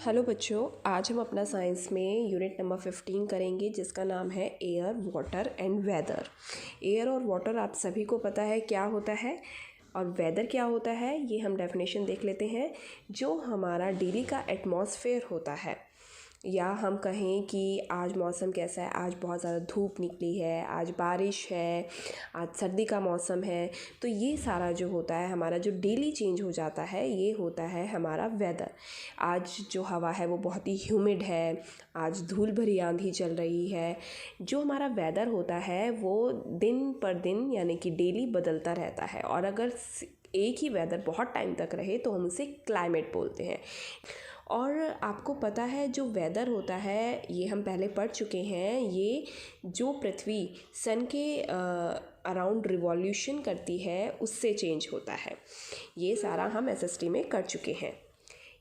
Hello बच्चों, आज हम अपना साइंस में यूनिट नंबर 15 करेंगे जिसका नाम है air, water and weather. Air और वाटर आप सभी को पता है क्या होता है और वेदर क्या होता है, ये हम डेफिनेशन देख लेते हैं। जो हमारा डेली का एटमॉस्फेयर होता है, या हम कहें कि आज मौसम कैसा है, आज बहुत ज़्यादा धूप निकली है, आज बारिश है, आज सर्दी का मौसम है, तो ये सारा जो होता है हमारा जो डेली चेंज हो जाता है, ये होता है हमारा वेदर। आज जो हवा है वो बहुत ही ह्यूमिड है, आज धूल भरी आंधी चल रही है। जो हमारा वेदर होता है वो दिन पर दिन यानी कि डेली बदलता रहता है, और अगर एक ही वेदर बहुत टाइम तक रहे तो हम उसे क्लाइमेट बोलते हैं। और आपको पता है जो वेदर होता है, ये हम पहले पढ़ चुके हैं, ये जो पृथ्वी सन के अराउंड रिवॉल्यूशन करती है उससे चेंज होता है। ये सारा हम एसएसटी में कर चुके हैं।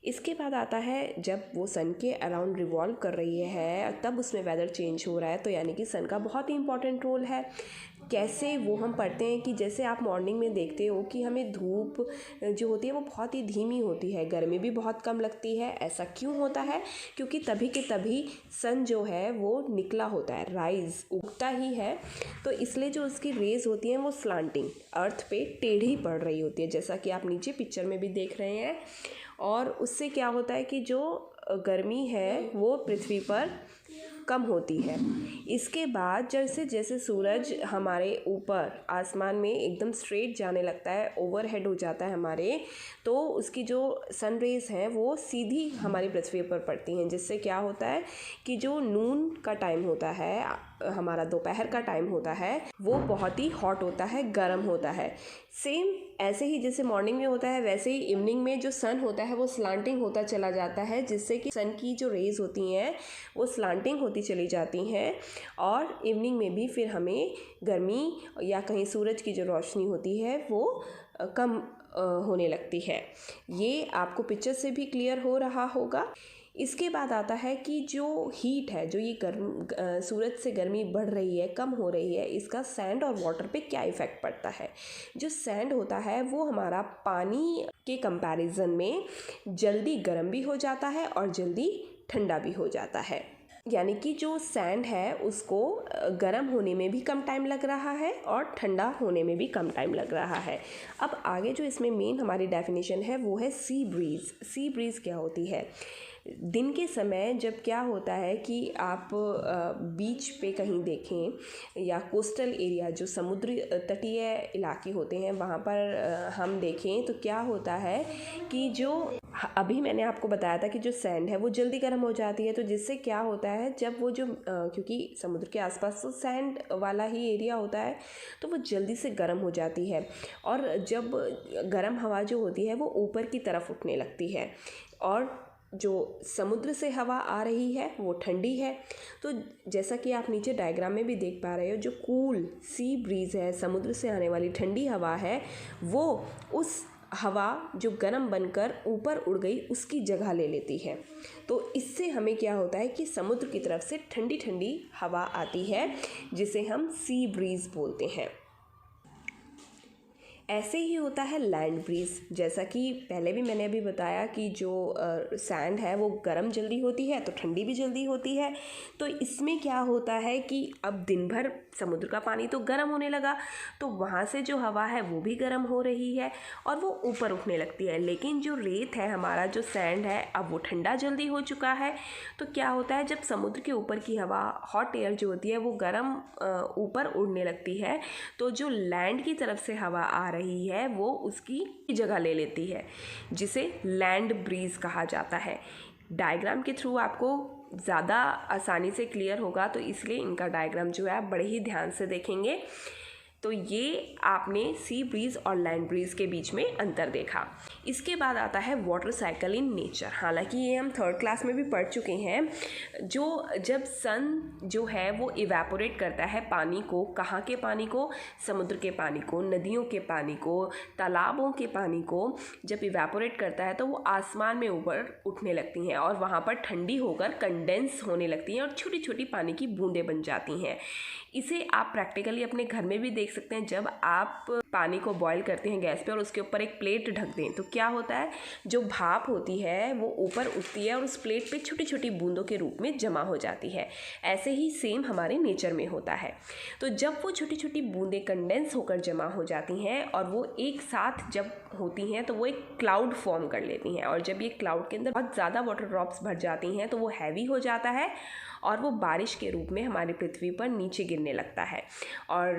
इसके बाद आता है जब वो सन के अराउंड रिवॉल्व कर रही है तब उसमें वेदर चेंज हो रहा है, तो यानी कि सन का बहुत ही इंपॉर्टेंट रोल है। कैसे, वो हम पढ़ते हैं कि जैसे आप मॉर्निंग में देखते हो कि हमें धूप जो होती है वो बहुत ही धीमी होती है, गर्मी भी बहुत कम लगती है। ऐसा क्यों होता है? क्योंकि तभी के तभी सन जो है वो निकला होता है, राइज उगता ही है, तो इसलिए जो उसकी रेज होती हैं वो स्लांटिंग अर्थ पे टेढ़ी पड़ रही होती है, जैसा कि आप नीचे पिक्चर में भी देख रहे हैं। और उससे क्या होता है कि जो गर्मी है वो पृथ्वी पर कम होती है। इसके बाद जैसे जैसे सूरज हमारे ऊपर आसमान में एकदम स्ट्रेट जाने लगता है, ओवरहेड हो जाता है हमारे, तो उसकी जो सन रेज हैं वो सीधी हमारी पृथ्वी पर पड़ती हैं, जिससे क्या होता है कि जो नून का टाइम होता है, हमारा दोपहर का टाइम होता है, वो बहुत ही हॉट होता है, गर्म होता है। सेम ऐसे ही जैसे मॉर्निंग में होता है वैसे ही इवनिंग में जो सन होता है वो स्लांटिंग होता चला जाता है, जिससे कि सन की जो रेज होती हैं वो स्लांटिंग होती चली जाती हैं, और इवनिंग में भी फिर हमें गर्मी या कहीं सूरज की जो रोशनी होती है वो कम होने लगती है। ये आपको पिक्चर से भी क्लियर हो रहा होगा। इसके बाद आता है कि जो हीट है, जो ये सूरज से गर्मी बढ़ रही है, कम हो रही है, इसका सैंड और वाटर पे क्या इफ़ेक्ट पड़ता है। जो सैंड होता है वो हमारा पानी के कंपैरिजन में जल्दी गर्म भी हो जाता है और जल्दी ठंडा भी हो जाता है, यानी कि जो सैंड है उसको गर्म होने में भी कम टाइम लग रहा है और ठंडा होने में भी कम टाइम लग रहा है। अब आगे जो इसमें मेन हमारी डेफिनेशन है वो है सी ब्रीज़। सी ब्रीज़ क्या होती है? दिन के समय जब क्या होता है कि आप बीच पे कहीं देखें या कोस्टल एरिया जो समुद्री तटीय इलाके होते हैं वहाँ पर हम देखें तो क्या होता है कि जो अभी मैंने आपको बताया था कि जो सैंड है वो जल्दी गर्म हो जाती है, तो जिससे क्या होता है जब वो जो क्योंकि समुद्र के आसपास तो सैंड वाला ही एरिया होता है तो वो जल्दी से गर्म हो जाती है, और जब गर्म हवा जो होती है वो ऊपर की तरफ उठने लगती है, और जो समुद्र से हवा आ रही है वो ठंडी है। तो जैसा कि आप नीचे डायग्राम में भी देख पा रहे हो, जो कूल सी ब्रीज़ है, समुद्र से आने वाली ठंडी हवा है, वो उस हवा जो गर्म बनकर ऊपर उड़ गई उसकी जगह ले लेती है। तो इससे हमें क्या होता है कि समुद्र की तरफ से ठंडी ठंडी हवा आती है, जिसे हम सी ब्रीज़ बोलते हैं। ऐसे ही होता है लैंड ब्रीज़। जैसा कि पहले भी मैंने अभी बताया कि जो सैंड है वो गर्म जल्दी होती है तो ठंडी भी जल्दी होती है। तो इसमें क्या होता है कि अब दिन भर समुद्र का पानी तो गर्म होने लगा, तो वहाँ से जो हवा है वो भी गर्म हो रही है और वो ऊपर उठने लगती है, लेकिन जो रेत है, हमारा जो सैंड है, अब वो ठंडा जल्दी हो चुका है। तो क्या होता है जब समुद्र के ऊपर की हवा, हॉट एयर जो होती है वो गर्म ऊपर उड़ने लगती है, तो जो लैंड की तरफ से हवा आ रही है वो उसकी जगह ले लेती है, जिसे लैंड ब्रीज कहा जाता है। डायग्राम के थ्रू आपको ज़्यादा आसानी से क्लियर होगा, तो इसलिए इनका डायग्राम जो है आप बड़े ही ध्यान से देखेंगे। तो ये आपने सी ब्रीज़ और लैंड ब्रीज़ के बीच में अंतर देखा। इसके बाद आता है वाटर साइकिल इन नेचर। हालांकि ये हम 3rd क्लास में भी पढ़ चुके हैं। जब सन जो है वो इवेपोरेट करता है पानी को, कहाँ के पानी को? समुद्र के पानी को, नदियों के पानी को, तालाबों के पानी को जब इवेपोरेट करता है तो वो आसमान में ऊपर उठने लगती हैं और वहाँ पर ठंडी होकर कंडेंस होने लगती हैं और छोटी छोटी पानी की बूंदें बन जाती हैं। इसे आप प्रैक्टिकली अपने घर में भी देख देख सकते हैं जब आप पानी को बॉईल करते हैं गैस पे और उसके ऊपर एक प्लेट ढक दें तो क्या होता है, जो भाप होती है वो ऊपर उठती है और उस प्लेट पे छोटी छोटी बूंदों के रूप में जमा हो जाती है। ऐसे ही सेम हमारे नेचर में होता है। तो जब वो छोटी छोटी बूंदें कंडेंस होकर जमा हो जाती हैं और वो एक साथ जब होती हैं तो वो एक क्लाउड फॉर्म कर लेती हैं, और जब ये क्लाउड के अंदर बहुत ज़्यादा वाटर ड्रॉप्स भर जाती हैं तो वो हैवी हो जाता है और वो बारिश के रूप में हमारी पृथ्वी पर नीचे गिरने लगता है। और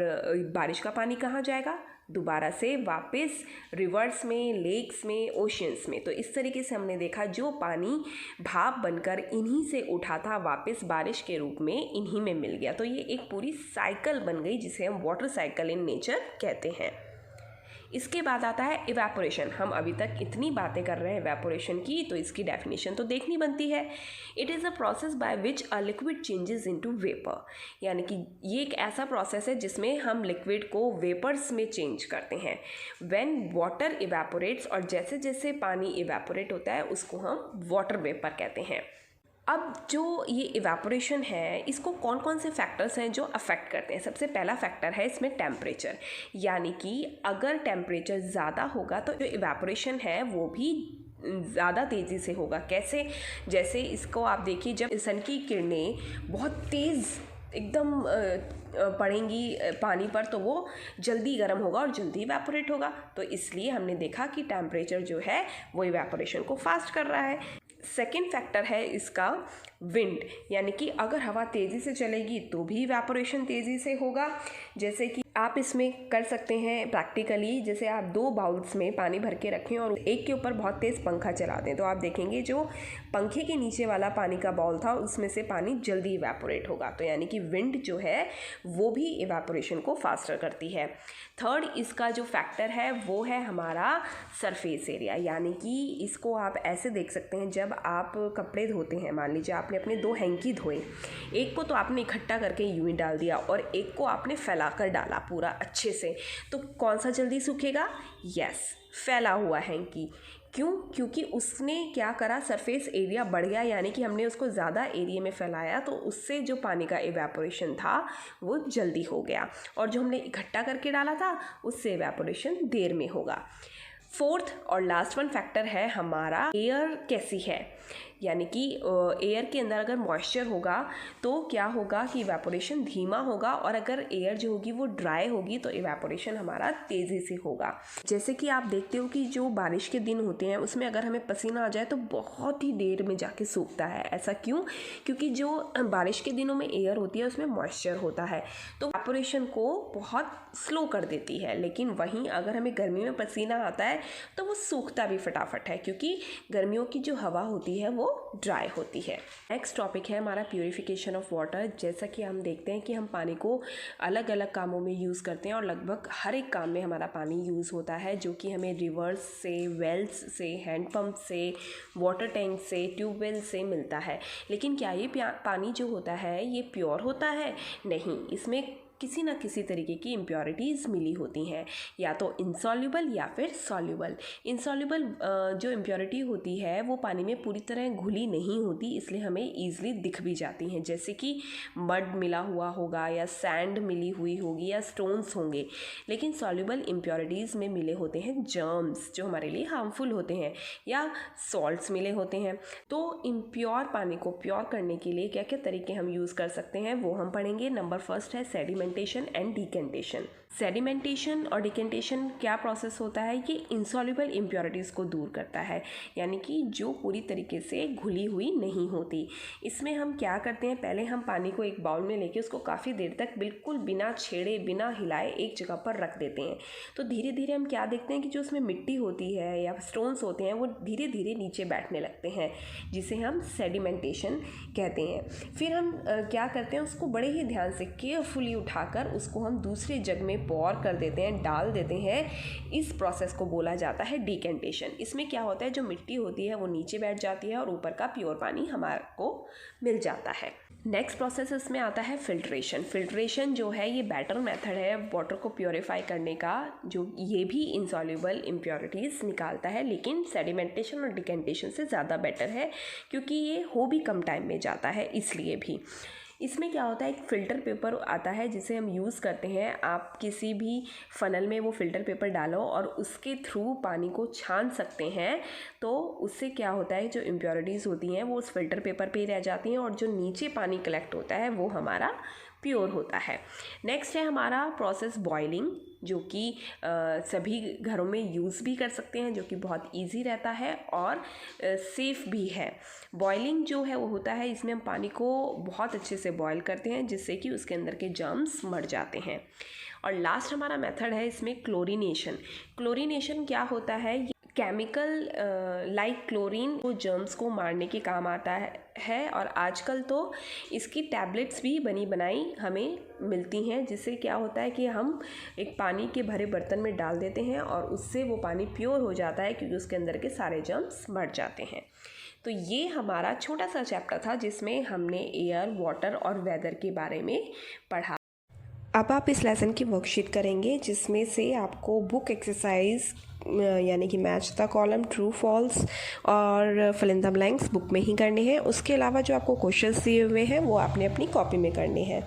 बारिश का पानी कहाँ जाएगा, दोबारा से वापस रिवर्स में, लेक्स में, ओशियंस में। तो इस तरीके से हमने देखा जो पानी भाप बनकर इन्हीं से उठा था वापस बारिश के रूप में इन्हीं में मिल गया। तो ये एक पूरी साइकिल बन गई जिसे हम वाटर साइकिल इन नेचर कहते हैं। इसके बाद आता है इवेपोरेशन। हम अभी तक इतनी बातें कर रहे हैं इवेपोरेशन की, तो इसकी डेफिनेशन तो देखनी बनती है। It is a process by which a liquid changes into vapour, यानी कि ये एक ऐसा प्रोसेस है जिसमें हम लिक्विड को वेपर्स में चेंज करते हैं। व्हेन वाटर इवेपोरेट्स, और जैसे जैसे पानी इवेपोरेट होता है उसको हम वाटर वेपर कहते हैं। अब जो ये इवेपोरेशन है इसको कौन कौन से फैक्टर्स हैं जो अफेक्ट करते हैं। सबसे पहला फैक्टर है इसमें टेम्परेचर, यानी कि अगर टेम्परेचर ज़्यादा होगा तो जो इवेपोरेशन है वो भी ज़्यादा तेज़ी से होगा। कैसे, जैसे इसको आप देखिए, जब सन की किरणें बहुत तेज़ एकदम पड़ेंगी पानी पर तो वो जल्दी गर्म होगा और जल्दी इवेपोरेट होगा। तो इसलिए हमने देखा कि टेम्परेचर जो है वो इवेपोरेशन को फास्ट कर रहा है। सेकेंड फैक्टर है इसका विंड, यानी कि अगर हवा तेज़ी से चलेगी तो भी इवेपोरेशन तेज़ी से होगा। जैसे कि आप इसमें कर सकते हैं प्रैक्टिकली, जैसे आप 2 बाउल्स में पानी भर के रखें और एक के ऊपर बहुत तेज़ पंखा चला दें तो आप देखेंगे जो पंखे के नीचे वाला पानी का बाउल था उसमें से पानी जल्दी इवेपोरेट होगा। तो यानी कि विंड जो है वो भी इवेपोरेशन को फास्टर करती है। थर्ड इसका जो फैक्टर है वो है हमारा सरफेस एरिया, यानी कि इसको आप ऐसे देख सकते हैं, जब आप कपड़े धोते हैं, मान लीजिए आपने अपने 2 हैंकी धोए, एक को तो आपने इकट्ठा करके यूं ही डाल दिया और एक को आपने फैलाकर डाला पूरा अच्छे से, तो कौन सा जल्दी सूखेगा? यस, फैला हुआ हैंकी। क्यों? क्योंकि उसने क्या करा, सरफेस एरिया बढ़ गया, यानी कि हमने उसको ज़्यादा एरिया में फैलाया तो उससे जो पानी का इवेपोरेशन था वो जल्दी हो गया, और जो हमने इकट्ठा करके डाला था उससे इवेपोरेशन देर में होगा। फोर्थ और लास्ट वन फैक्टर है हमारा एयर कैसी है, यानी कि एयर के अंदर अगर मॉइस्चर होगा तो क्या होगा कि इवेपोरेशन धीमा होगा, और अगर एयर जो होगी वो ड्राई होगी तो इवेपोरेशन हमारा तेज़ी से होगा। जैसे कि आप देखते हो कि जो बारिश के दिन होते हैं उसमें अगर हमें पसीना आ जाए तो बहुत ही देर में जाके सूखता है। ऐसा क्यों? क्योंकि जो बारिश के दिनों में एयर होती है उसमें मॉइस्चर होता है तो इवेपोरेशन को बहुत स्लो कर देती है। लेकिन वहीं अगर हमें गर्मी में पसीना आता है तो वो सूखता भी फटाफट है, क्योंकि गर्मियों की जो हवा होती है वो ड्राई होती है। नेक्स्ट टॉपिक है हमारा प्यूरिफिकेशन ऑफ वाटर। जैसा कि हम देखते हैं कि हम पानी को अलग अलग कामों में यूज़ करते हैं और लगभग हर एक काम में हमारा पानी यूज़ होता है, जो कि हमें रिवर्स से, वेल्स से, हैंडपम्प से, वाटर टैंक से, ट्यूबवेल से मिलता है। लेकिन क्या ये पानी जो होता है ये प्योर होता है? नहीं, इसमें किसी न किसी तरीके की इम्प्योरिटीज़ मिली होती हैं, या तो इनसॉल्युबल या फिर सॉल्युबल। इनसॉल्युबल जो इम्प्योरिटी होती है वो पानी में पूरी तरह घुली नहीं होती, इसलिए हमें ईज़िली दिख भी जाती हैं, जैसे कि मड मिला हुआ होगा या सैंड मिली हुई होगी या स्टोन्स होंगे। लेकिन सॉल्युबल इम्प्योरिटीज़ में मिले होते हैं जर्म्स जो हमारे लिए हार्मफुल होते हैं, या सॉल्ट्स मिले होते हैं। तो इम्प्योर पानी को प्योर करने के लिए क्या क्या तरीके हम यूज़ कर सकते हैं वो हम पढ़ेंगे। नंबर फर्स्ट है सेडिमेंटेशन एंड डिकेंटेशन। सेडिमेंटेशन और डिकेंटेशन क्या प्रोसेस होता है? ये इनसॉल्युबल इम्प्योरिटीज़ को दूर करता है, यानी कि जो पूरी तरीके से घुली हुई नहीं होती। इसमें हम क्या करते हैं, पहले हम पानी को एक बाउल में लेके उसको काफ़ी देर तक बिल्कुल बिना छेड़े, बिना हिलाए एक जगह पर रख देते हैं। तो धीरे धीरे हम क्या देखते हैं कि जो उसमें मिट्टी होती है या स्टोन्स होते हैं वो धीरे धीरे नीचे बैठने लगते हैं, जिसे हम सेडिमेंटेशन कहते हैं। फिर हम क्या करते हैं, उसको बड़े ही ध्यान से केयरफुली उठाकर उसको हम दूसरे जग में पॉर कर देते हैं, डाल देते हैं। इस प्रोसेस को बोला जाता है डिकेंटेशन। इसमें क्या होता है, जो मिट्टी होती है वो नीचे बैठ जाती है और ऊपर का प्योर पानी हमारे को मिल जाता है। नेक्स्ट प्रोसेस इसमें आता है फिल्ट्रेशन। फिल्ट्रेशन जो है ये बेटर मेथड है वाटर को प्योरीफाई करने का, जो ये भी इनसॉल्युबल इम्प्योरिटीज़ निकालता है, लेकिन सेडिमेंटेशन और डिकेंटेशन से ज़्यादा बेटर है, क्योंकि ये हो भी कम टाइम में जाता है इसलिए भी। इसमें क्या होता है, एक फ़िल्टर पेपर आता है जिसे हम यूज़ करते हैं। आप किसी भी फ़नल में वो फ़िल्टर पेपर डालो और उसके थ्रू पानी को छान सकते हैं। तो उससे क्या होता है, जो इम्प्योरिटीज़ होती हैं वो उस फ़िल्टर पेपर पे रह जाती हैं और जो नीचे पानी कलेक्ट होता है वो हमारा प्योर होता है। नेक्स्ट है हमारा प्रोसेस बॉइलिंग, जो कि सभी घरों में यूज़ भी कर सकते हैं, जो कि बहुत इजी रहता है और सेफ़ भी है। बॉइलिंग जो है वो होता है, इसमें हम पानी को बहुत अच्छे से बॉयल करते हैं जिससे कि उसके अंदर के जर्म्स मर जाते हैं। और लास्ट हमारा मेथड है इसमें क्लोरीनेशन। क्लोरीनेशन क्या होता है, केमिकल लाइक क्लोरीन वो जर्म्स को मारने के काम आता है और आजकल तो इसकी टैबलेट्स भी बनी बनाई हमें मिलती हैं, जिससे क्या होता है कि हम एक पानी के भरे बर्तन में डाल देते हैं और उससे वो पानी प्योर हो जाता है क्योंकि उसके अंदर के सारे जर्म्स मर जाते हैं। तो ये हमारा छोटा सा चैप्टर था जिसमें हमने एयर, वाटर और वेदर के बारे में पढ़ा। अब आप इस लेसन की वर्कशीट करेंगे जिसमें से आपको बुक एक्सरसाइज यानी कि match the column, true false और fill in the blanks book में ही करने हैं। उसके अलावा जो आपको क्वेश्चंस दिए हुए हैं वो आपने अपनी कॉपी में करने हैं।